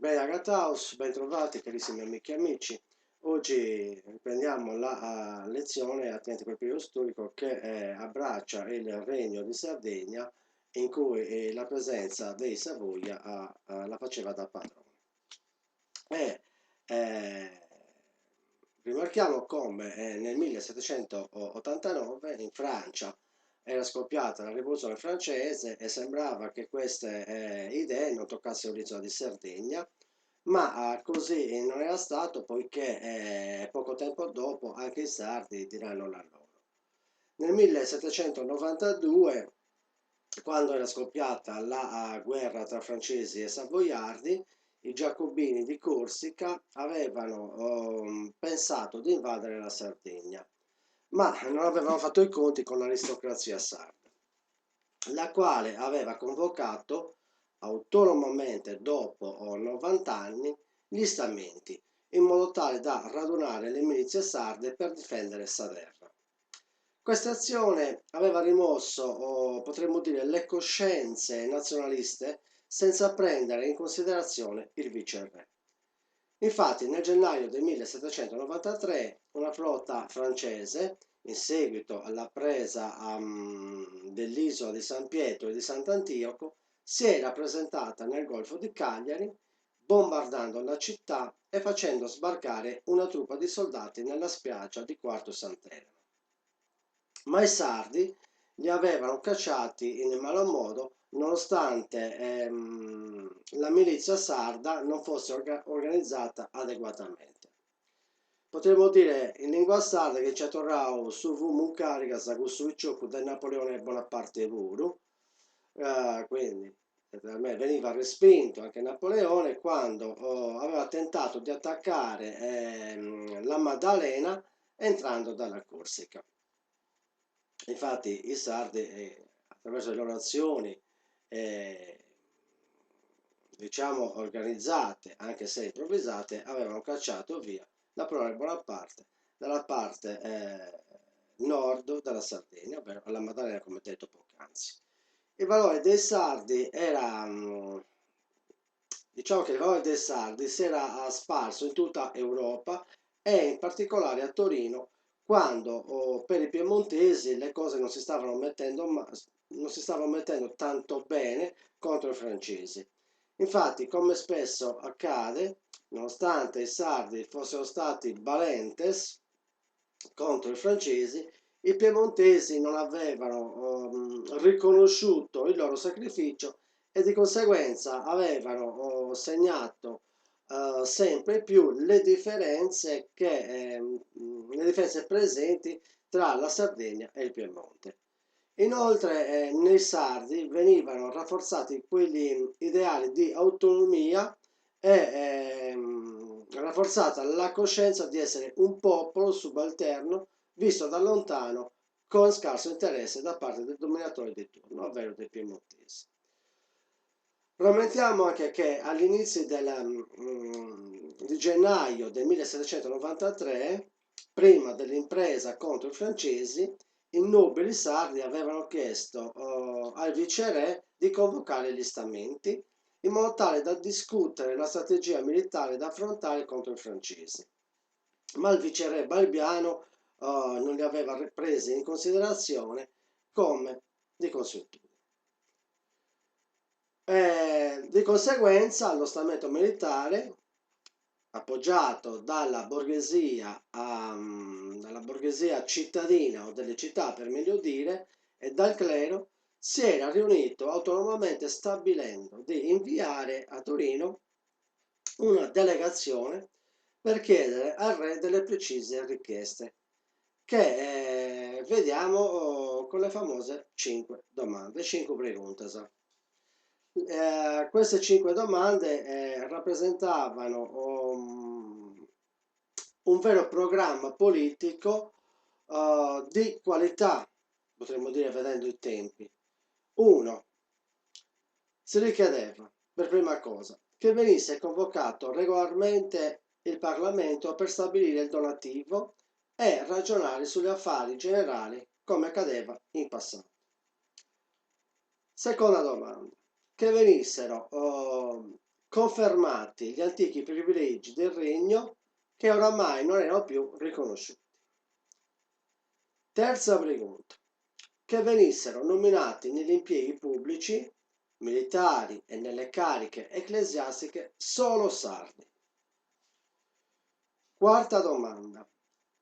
Bene, Agataus, ben trovati carissimi amiche e amici. Oggi riprendiamo la lezione attinente a quel periodo storico che abbraccia il Regno di Sardegna, in cui la presenza dei Savoia la faceva da padrone. E rimarchiamo come nel 1789 in Francia era scoppiata la rivoluzione francese e sembrava che queste idee non toccassero l'isola di Sardegna, ma così non era stato, poiché poco tempo dopo anche i sardi diranno la loro. Nel 1792, quando era scoppiata la guerra tra francesi e savoiardi, i giacobini di Corsica avevano pensato di invadere la Sardegna, ma non avevano fatto i conti con l'aristocrazia sarda, la quale aveva convocato autonomamente dopo 90 anni gli stamenti, in modo tale da radunare le milizie sarde per difendere Salerno. Questa azione aveva rimosso, potremmo dire, le coscienze nazionaliste senza prendere in considerazione il viceré. Infatti, nel gennaio del 1793, una flotta francese, in seguito alla presa dell'isola di San Pietro e di Sant'Antioco, si era presentata nel Golfo di Cagliari, bombardando la città e facendo sbarcare una truppa di soldati nella spiaggia di Quarto Sant'Elena. Ma i sardi li avevano cacciati in malo modo, nonostante la milizia sarda non fosse organizzata adeguatamente. Potremmo dire in lingua sarda che ci torrao su fu muncarica sa su ciocco del Napoleone Bonaparte Vuru, quindi per me veniva respinto anche Napoleone quando aveva tentato di attaccare la Maddalena entrando dalla Corsica. Infatti i sardi, attraverso le loro azioni, eh, diciamo organizzate, anche se improvvisate, avevano cacciato via Napoleone Bonaparte dalla parte nord della Sardegna, ovvero alla Maddalena, come detto poc'anzi. Il valore dei sardi era, diciamo che il valore dei sardi si era sparso in tutta Europa e in particolare a Torino, quando per i piemontesi le cose non si stavano mettendo tanto bene contro i francesi. Infatti, come spesso accade, nonostante i sardi fossero stati valentes contro i francesi, i piemontesi non avevano riconosciuto il loro sacrificio e di conseguenza avevano segnato sempre più le differenze presenti tra la Sardegna e il Piemonte. Inoltre, nei sardi venivano rafforzati quegli ideali di autonomia e rafforzata la coscienza di essere un popolo subalterno visto da lontano con scarso interesse da parte del dominatore di turno, ovvero dei piemontesi. Rammentiamo anche che all'inizio di gennaio del 1793, prima dell'impresa contro i francesi, i nobili sardi avevano chiesto al viceré di convocare gli stamenti in modo tale da discutere la strategia militare da affrontare contro i francesi. Ma il viceré Balbiano non li aveva presi in considerazione come di consuetudine. Di conseguenza lo stamento militare, appoggiato dalla borghesia cittadina o delle città per meglio dire, e dal clero, si era riunito autonomamente stabilendo di inviare a Torino una delegazione per chiedere al re delle precise richieste, che vediamo con le famose 5 domande, 5 preguntas. Queste 5 domande rappresentavano un vero programma politico di qualità, potremmo dire vedendo i tempi. 1. Si richiedeva, per prima cosa, che venisse convocato regolarmente il Parlamento per stabilire il donativo e ragionare sugli affari generali come accadeva in passato. Seconda domanda, che venissero confermati gli antichi privilegi del regno che oramai non erano più riconosciuti. Terza pregunta: che venissero nominati negli impieghi pubblici, militari e nelle cariche ecclesiastiche solo sardi. Quarta domanda: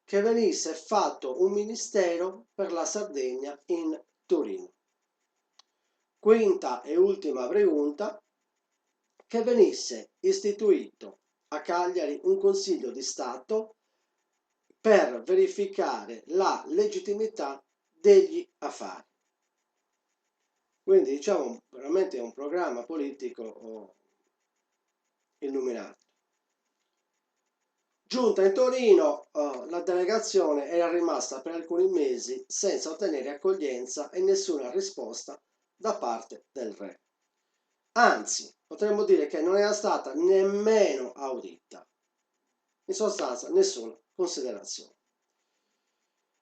che venisse fatto un ministero per la Sardegna in Torino. Quinta e ultima pregunta: che venisse istituito a Cagliari un Consiglio di Stato per verificare la legittimità degli affari. Quindi diciamo veramente un programma politico illuminato. Giunta in Torino, la delegazione era rimasta per alcuni mesi senza ottenere accoglienza e nessuna risposta da parte del re. Anzi, potremmo dire che non era stata nemmeno audita. In sostanza, nessuna considerazione.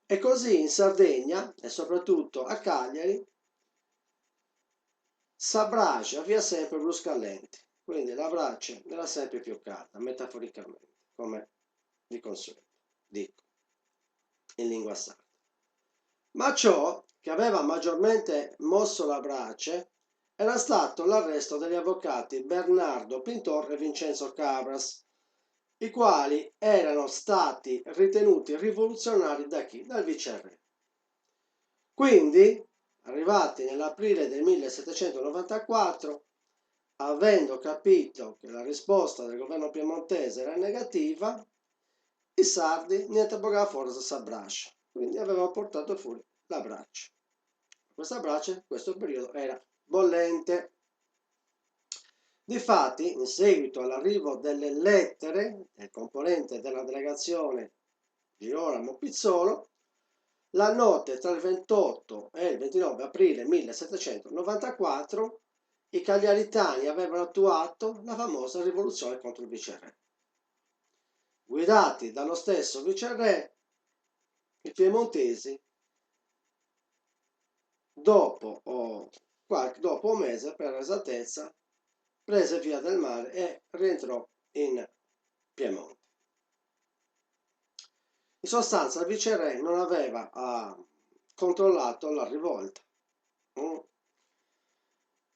E così in Sardegna, e soprattutto a Cagliari, s'abbraccia via sempre Bruscallenti. Quindi la brace era sempre più calda, metaforicamente, come di consueto, dico, in lingua sarda. Ma ciò che aveva maggiormente mosso la brace era stato l'arresto degli avvocati Bernardo Pintor e Vincenzo Cabras, i quali erano stati ritenuti rivoluzionari da chi? Dal viceré. Quindi, arrivati nell'aprile del 1794, avendo capito che la risposta del governo piemontese era negativa, i sardi niente poca forza s'abbraccia. Quindi avevano portato fuori la brace. Questa brace, in questo periodo, era bollente. Difatti, in seguito all'arrivo delle lettere del componente della delegazione Girolamo Pizzolo, la notte tra il 28 e il 29 aprile 1794 i cagliaritani avevano attuato la famosa rivoluzione contro il viceré. Guidati dallo stesso viceré, i piemontesi, dopo un mese per esattezza, prese via del mare e rientrò in Piemonte. In sostanza il viceré non aveva controllato la rivolta.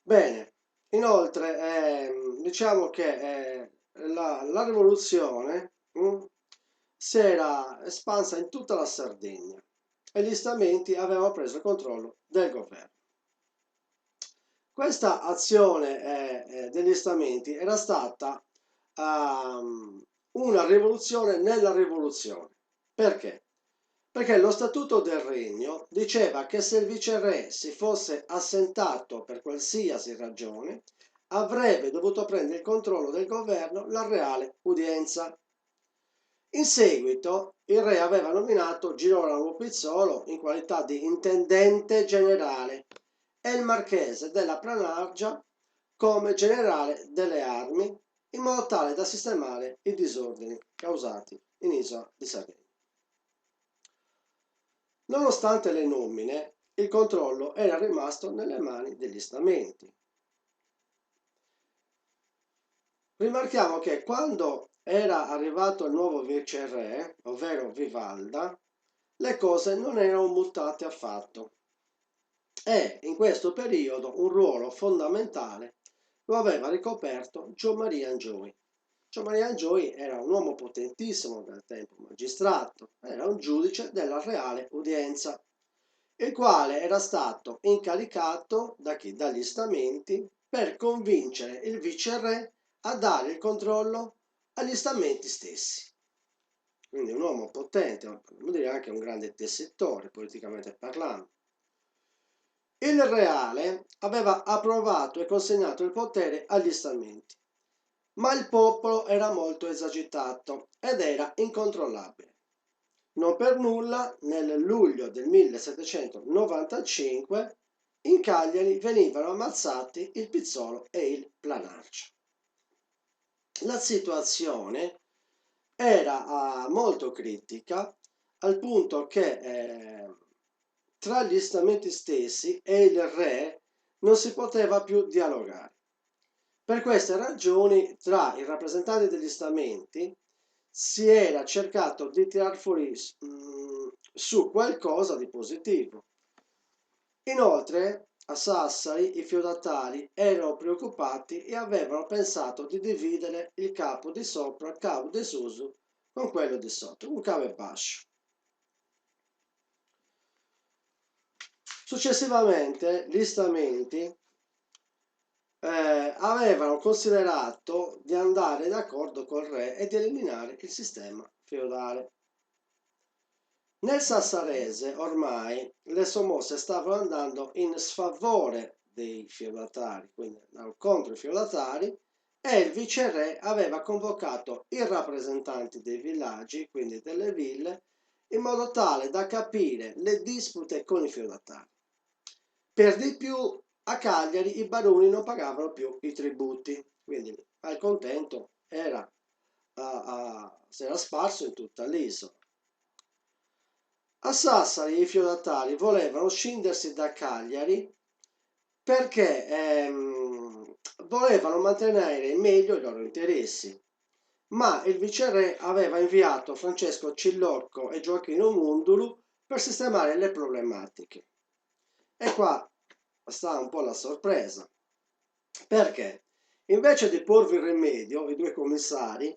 Bene, inoltre diciamo che la rivoluzione si era espansa in tutta la Sardegna e gli stamenti avevano preso il controllo del governo. Questa azione degli stamenti era stata una rivoluzione nella rivoluzione. Perché? Perché lo Statuto del Regno diceva che se il viceré si fosse assentato per qualsiasi ragione, avrebbe dovuto prendere il controllo del governo la Reale Udienza. In seguito il re aveva nominato Girolamo Pizzolo in qualità di intendente generale e il marchese della Planargia come generale delle armi, in modo tale da sistemare i disordini causati in Isola di Sardegna. Nonostante le nomine, il controllo era rimasto nelle mani degli stamenti. Rimarchiamo che quando era arrivato il nuovo viceré, ovvero Vivalda, le cose non erano mutate affatto e in questo periodo un ruolo fondamentale lo aveva ricoperto Giommaria Angioy. Giommaria Angioy era un uomo potentissimo del tempo, magistrato, era un giudice della Reale Udienza, il quale era stato incaricato da chi? Dagli stamenti per convincere il viceré a dare il controllo agli stamenti stessi. Quindi un uomo potente, possiamo dire anche un grande tessitore politicamente parlando. Il reale aveva approvato e consegnato il potere agli stamenti, ma il popolo era molto esagitato ed era incontrollabile. Non per nulla, nel luglio del 1795 in Cagliari venivano ammazzati il Pizzolo e il Planarcia. La situazione era molto critica, al punto che tra gli stamenti stessi e il re non si poteva più dialogare. Per queste ragioni, tra i rappresentanti degli stamenti si era cercato di tirar fuori su qualcosa di positivo. Inoltre, a Sassari i feudatari erano preoccupati e avevano pensato di dividere il capo di sopra, cavo desuso, con quello di sotto, un cavo e bascio. Successivamente gli stamenti avevano considerato di andare d'accordo col re e di eliminare il sistema feudale. Nel sassarese ormai le sommosse stavano andando in sfavore dei feudatari, quindi contro i feudatari, e il viceré aveva convocato i rappresentanti dei villaggi, quindi delle ville, in modo tale da capire le dispute con i feudatari. Per di più, a Cagliari i baroni non pagavano più i tributi, quindi il malcontento si era sparso in tutta l'isola. A Sassari i feudatari volevano scindersi da Cagliari perché volevano mantenere meglio i loro interessi, ma il viceré aveva inviato Francesco Cillocco e Gioacchino Mundulu per sistemare le problematiche. E qua sta un po' la sorpresa, perché invece di porvi rimedio, i due commissari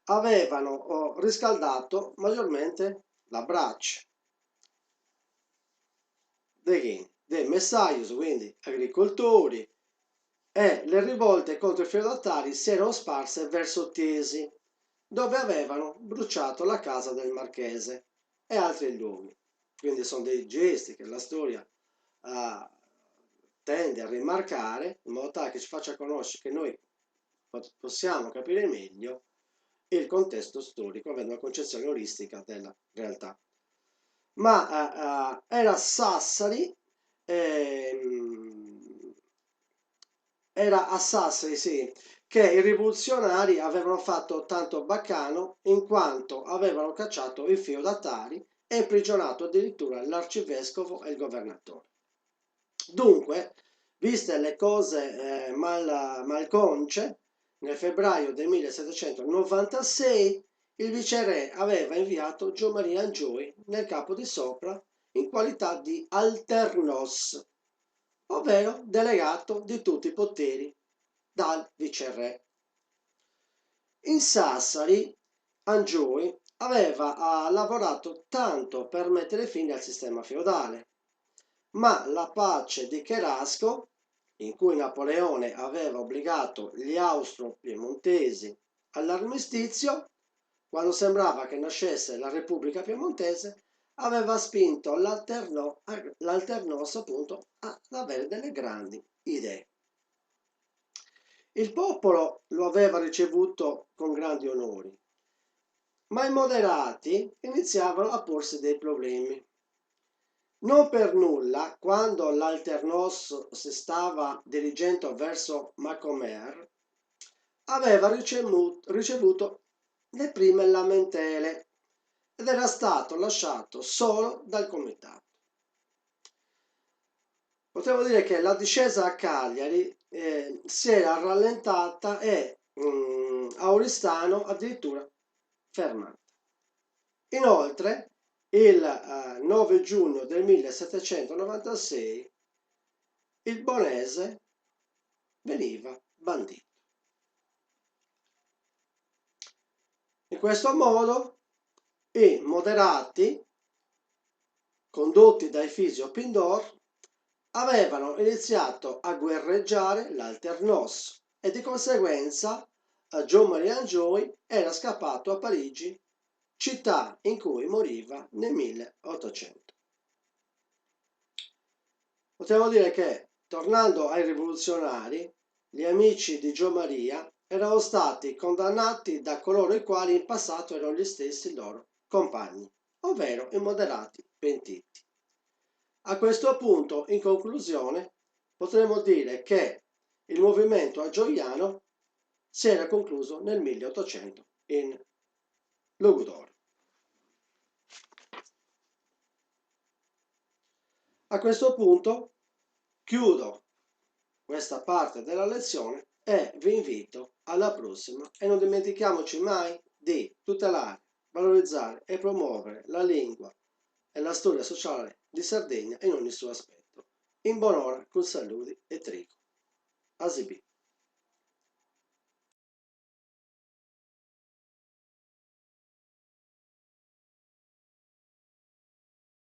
avevano riscaldato maggiormente la braccia dei messaius, quindi agricoltori, e le rivolte contro i feudatari si erano sparse verso Tiesi, dove avevano bruciato la casa del marchese e altri luoghi. Quindi sono dei gesti che la storia tende a rimarcare in modo tale che ci faccia conoscere, che noi possiamo capire meglio il contesto storico, avendo una concezione olistica della realtà. Ma era Sassari, era a Sassari, sì, che i rivoluzionari avevano fatto tanto baccano in quanto avevano cacciato i feudatari e imprigionato addirittura l'arcivescovo e il governatore. Dunque, viste le cose malconce, nel febbraio del 1796 il viceré aveva inviato Giommaria Angioy nel capo di sopra in qualità di alternos, ovvero delegato di tutti i poteri dal viceré. In Sassari Angioy aveva lavorato tanto per mettere fine al sistema feudale, ma la pace di Cherasco, in cui Napoleone aveva obbligato gli austro-piemontesi all'armistizio, quando sembrava che nascesse la Repubblica Piemontese, aveva spinto l'Alternos appunto ad avere delle grandi idee. Il popolo lo aveva ricevuto con grandi onori, ma i moderati iniziavano a porsi dei problemi. Non per nulla, quando l'Alternos si stava dirigendo verso Macomer, aveva ricevuto le prime lamentele ed era stato lasciato solo dal comitato. Potremmo dire che la discesa a Cagliari si era rallentata e a Oristano addirittura fermata. Inoltre, il 9 giugno del 1796 il Bonese veniva bandito. In questo modo i moderati, condotti dai Fisio Pindor, avevano iniziato a guerreggiare l'Alternos e di conseguenza Jean-Marie Angioy era scappato a Parigi, città in cui moriva nel 1800. Potremmo dire che, tornando ai rivoluzionari, gli amici di Giommaria erano stati condannati da coloro i quali in passato erano gli stessi loro compagni, ovvero i moderati pentiti. A questo punto, in conclusione, potremmo dire che il movimento agioiano si era concluso nel 1800 in Logudoro. A questo punto chiudo questa parte della lezione e vi invito alla prossima e non dimentichiamoci mai di tutelare, valorizzare e promuovere la lingua e la storia sociale di Sardegna in ogni suo aspetto. In buon'ora, con saluti e trico. Asibì.